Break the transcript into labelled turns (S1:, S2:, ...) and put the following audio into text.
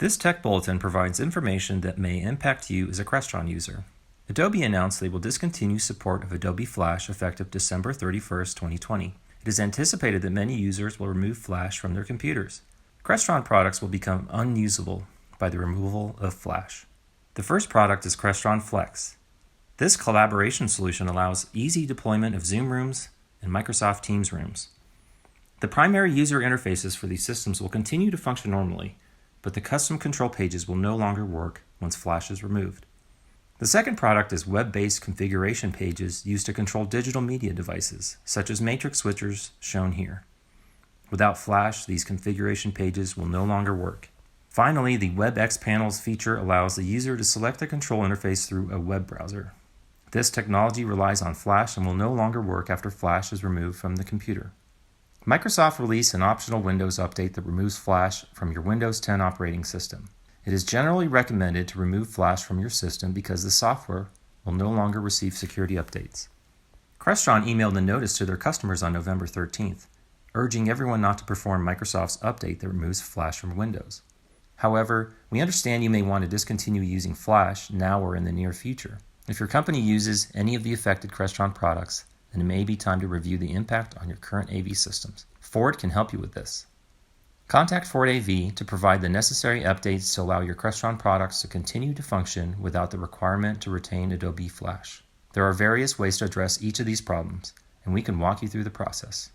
S1: This tech bulletin provides information that may impact you as a Crestron user. Adobe announced they will discontinue support of Adobe Flash effective December 31st, 2020. It is anticipated that many users will remove Flash from their computers. Crestron products will become unusable by the removal of Flash. The first product is Crestron Flex. This collaboration solution allows easy deployment of Zoom rooms and Microsoft Teams rooms. The primary user interfaces for these systems will continue to function normally, but the custom control pages will no longer work once Flash is removed. The second product is web-based configuration pages used to control digital media devices, such as matrix switchers shown here. Without Flash, these configuration pages will no longer work. Finally, the WebEx Panels feature allows the user to select the control interface through a web browser. This technology relies on Flash and will no longer work after Flash is removed from the computer. Microsoft released an optional Windows update that removes Flash from your Windows 10 operating system. It is generally recommended to remove Flash from your system because the software will no longer receive security updates. Crestron emailed a notice to their customers on November 13th, urging everyone not to perform Microsoft's update that removes Flash from Windows. However, we understand you may want to discontinue using Flash now or in the near future. If your company uses any of the affected Crestron products, then it may be time to review the impact on your current AV systems. Ford can help you with this. Contact Ford AV to provide the necessary updates to allow your Crestron products to continue to function without the requirement to retain Adobe Flash. There are various ways to address each of these problems, and we can walk you through the process.